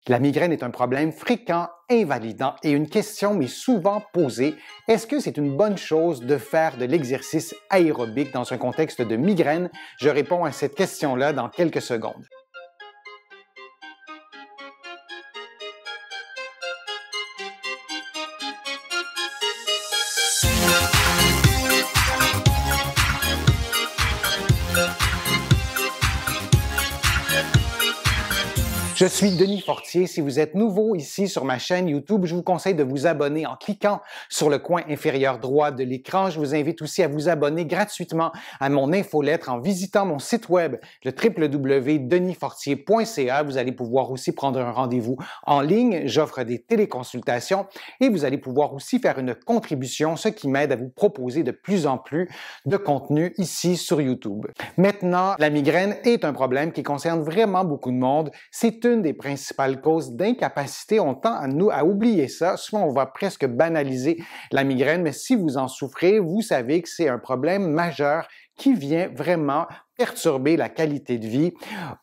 La migraine est un problème fréquent, invalidant et une question m'est souvent posée. Est-ce que c'est une bonne chose de faire de l'exercice aérobique dans un contexte de migraine? Je réponds à cette question-là dans quelques secondes. Je suis Denis Fortier. Si vous êtes nouveau ici sur ma chaîne YouTube, je vous conseille de vous abonner en cliquant sur le coin inférieur droit de l'écran. Je vous invite aussi à vous abonner gratuitement à mon infolettre en visitant mon site web, le www.denisfortier.ca. Vous allez pouvoir aussi prendre un rendez-vous en ligne. J'offre des téléconsultations et vous allez pouvoir aussi faire une contribution, ce qui m'aide à vous proposer de plus en plus de contenu ici sur YouTube. Maintenant, la migraine est un problème qui concerne vraiment beaucoup de monde. C'est une des principales causes d'incapacité. On tend à oublier ça. Souvent, on va presque banaliser la migraine, mais si vous en souffrez, vous savez que c'est un problème majeur qui vient vraiment perturber la qualité de vie.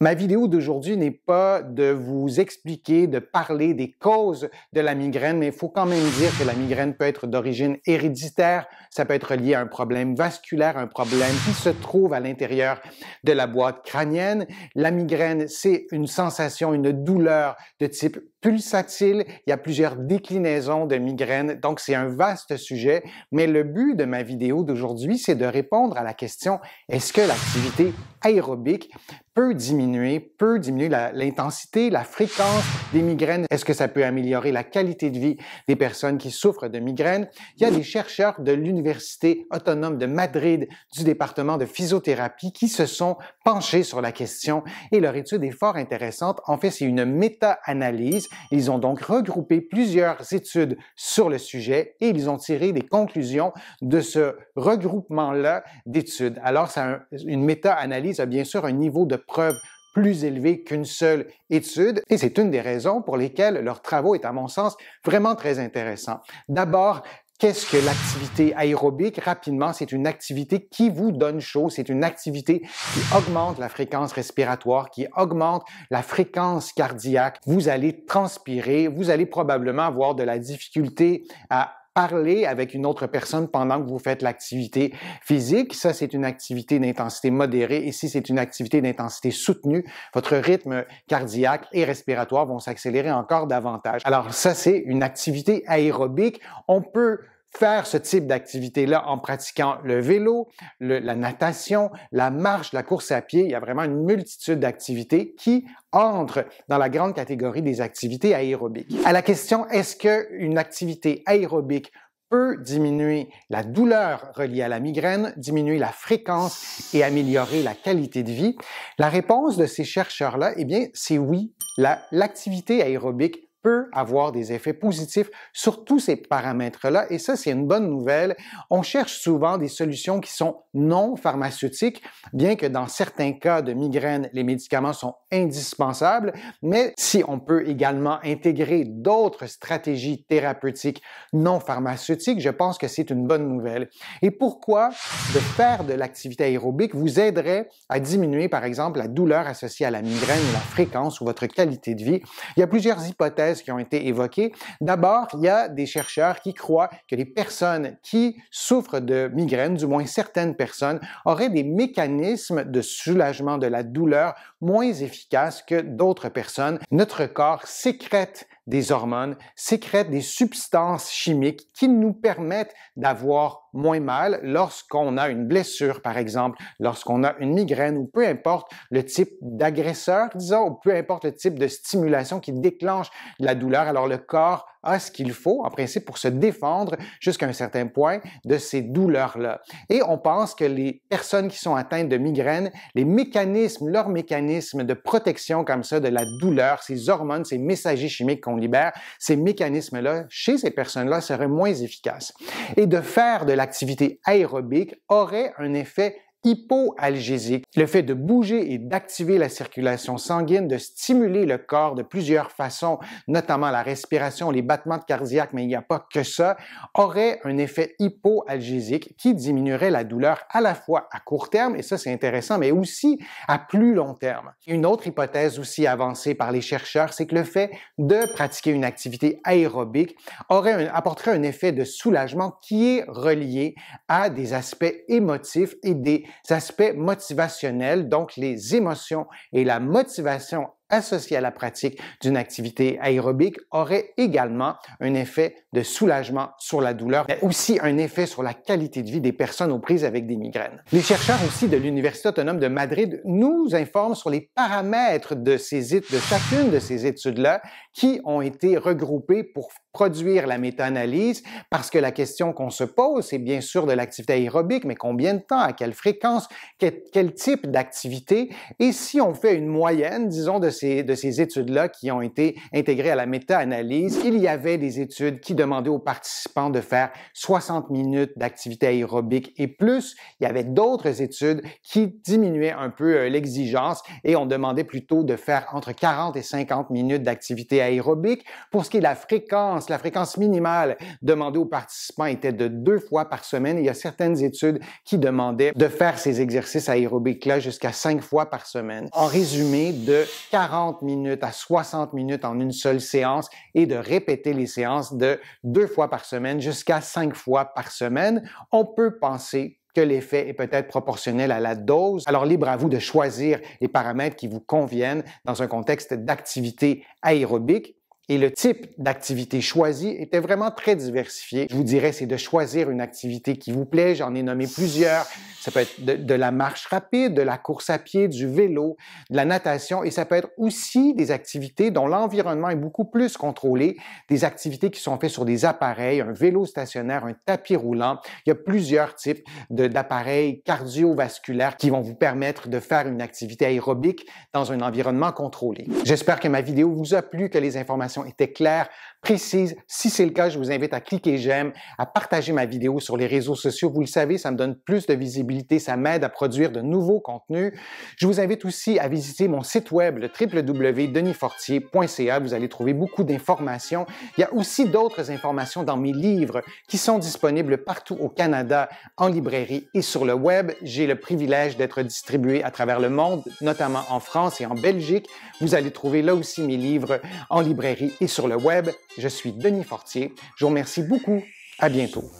Ma vidéo d'aujourd'hui n'est pas de vous expliquer, de parler des causes de la migraine, mais il faut quand même dire que la migraine peut être d'origine héréditaire, ça peut être lié à un problème vasculaire, un problème qui se trouve à l'intérieur de la boîte crânienne. La migraine, c'est une sensation, une douleur de type pulsatile. Il y a plusieurs déclinaisons de migraine, donc c'est un vaste sujet, mais le but de ma vidéo d'aujourd'hui, c'est de répondre à la question, est-ce que l'activité aérobique peut diminuer l'intensité, la fréquence des migraines? Est-ce que ça peut améliorer la qualité de vie des personnes qui souffrent de migraines? Il y a des chercheurs de l'Université autonome de Madrid, du département de physiothérapie, qui se sont penchés sur la question et leur étude est fort intéressante. En fait, c'est une méta-analyse. Ils ont donc regroupé plusieurs études sur le sujet et ils ont tiré des conclusions de ce regroupement-là d'études. Alors, une méta-analyse a bien sûr un niveau de preuve plus élevé qu'une seule étude et c'est une des raisons pour lesquelles leur travail est, à mon sens, vraiment très intéressant. D'abord, qu'est-ce que l'activité aérobique? Rapidement, c'est une activité qui vous donne chaud, c'est une activité qui augmente la fréquence respiratoire, qui augmente la fréquence cardiaque. Vous allez transpirer, vous allez probablement avoir de la difficulté à parler avec une autre personne pendant que vous faites l'activité physique. Ça, c'est une activité d'intensité modérée. Ici, c'est une activité d'intensité soutenue. Votre rythme cardiaque et respiratoire vont s'accélérer encore davantage. Alors, ça, c'est une activité aérobique. On peut faire ce type d'activité-là en pratiquant le vélo, la natation, la marche, la course à pied. Il y a vraiment une multitude d'activités qui entrent dans la grande catégorie des activités aérobiques. À la question, est-ce qu'une activité aérobique peut diminuer la douleur reliée à la migraine, diminuer la fréquence et améliorer la qualité de vie? La réponse de ces chercheurs-là, eh bien, c'est oui. L'activité aérobique peut avoir des effets positifs sur tous ces paramètres-là et ça, c'est une bonne nouvelle. On cherche souvent des solutions qui sont non pharmaceutiques, bien que dans certains cas de migraine, les médicaments sont indispensables, mais si on peut également intégrer d'autres stratégies thérapeutiques non pharmaceutiques, je pense que c'est une bonne nouvelle. Et pourquoi de faire de l'activité aérobique vous aiderait à diminuer, par exemple, la douleur associée à la migraine ou la fréquence ou votre qualité de vie? Il y a plusieurs hypothèses qui ont été évoquées. D'abord, il y a des chercheurs qui croient que les personnes qui souffrent de migraine, du moins certaines personnes, auraient des mécanismes de soulagement de la douleur moins efficaces que d'autres personnes. Notre corps sécrète des hormones, sécrète des substances chimiques qui nous permettent d'avoir moins mal lorsqu'on a une blessure, par exemple, lorsqu'on a une migraine ou peu importe le type d'agresseur, disons, ou peu importe le type de stimulation qui déclenche la douleur. Alors, le corps a ce qu'il faut, en principe, pour se défendre jusqu'à un certain point de ces douleurs-là. Et on pense que les personnes qui sont atteintes de migraine, leurs mécanismes de protection comme ça de la douleur, ces hormones, ces messagers chimiques qu'on libère, ces mécanismes-là, chez ces personnes-là, seraient moins efficaces. Et de faire de l'activité aérobique aurait un effet hypoalgésique. Le fait de bouger et d'activer la circulation sanguine, de stimuler le corps de plusieurs façons, notamment la respiration, les battements cardiaques, mais il n'y a pas que ça, aurait un effet hypoalgésique qui diminuerait la douleur à la fois à court terme, et ça c'est intéressant, mais aussi à plus long terme. Une autre hypothèse aussi avancée par les chercheurs, c'est que le fait de pratiquer une activité aérobique apporterait un effet de soulagement qui est relié à des aspects émotifs et des aspects motivationnels, donc les émotions et la motivation associée à la pratique d'une activité aérobique aurait également un effet de soulagement sur la douleur, mais aussi un effet sur la qualité de vie des personnes aux prises avec des migraines. Les chercheurs aussi de l'Université autonome de Madrid nous informent sur les paramètres de chacune de ces études-là qui ont été regroupées pour produire la méta-analyse, parce que la question qu'on se pose, c'est bien sûr de l'activité aérobique, mais combien de temps, à quelle fréquence, quel type d'activité, et si on fait une moyenne, disons, de ces études-là qui ont été intégrées à la méta-analyse, il y avait des études qui demandaient aux participants de faire 60 minutes d'activité aérobique et plus. Il y avait d'autres études qui diminuaient un peu l'exigence et on demandait plutôt de faire entre 40 et 50 minutes d'activité aérobique. Pour ce qui est de la fréquence minimale demandée aux participants était de 2 fois par semaine. Il y a certaines études qui demandaient de faire ces exercices aérobiques-là jusqu'à 5 fois par semaine. En résumé, de 40 minutes à 60 minutes en une seule séance et de répéter les séances de 2 fois par semaine jusqu'à 5 fois par semaine, on peut penser que l'effet est peut-être proportionnel à la dose. Alors, libre à vous de choisir les paramètres qui vous conviennent dans un contexte d'activité aérobique. Et le type d'activité choisie était vraiment très diversifié. Je vous dirais, c'est de choisir une activité qui vous plaît. J'en ai nommé plusieurs. Ça peut être de la marche rapide, de la course à pied, du vélo, de la natation, et ça peut être aussi des activités dont l'environnement est beaucoup plus contrôlé, des activités qui sont faites sur des appareils, un vélo stationnaire, un tapis roulant. Il y a plusieurs types d'appareils cardiovasculaires qui vont vous permettre de faire une activité aérobique dans un environnement contrôlé. J'espère que ma vidéo vous a plu, que les informations étaient claires, précises. Si c'est le cas, je vous invite à cliquer j'aime, à partager ma vidéo sur les réseaux sociaux. Vous le savez, ça me donne plus de visibilité, ça m'aide à produire de nouveaux contenus. Je vous invite aussi à visiter mon site web, le www.denisfortier.ca. Vous allez trouver beaucoup d'informations. Il y a aussi d'autres informations dans mes livres qui sont disponibles partout au Canada, en librairie et sur le web. J'ai le privilège d'être distribué à travers le monde, notamment en France et en Belgique. Vous allez trouver là aussi mes livres en librairie et sur le web. Je suis Denis Fortier. Je vous remercie beaucoup. À bientôt.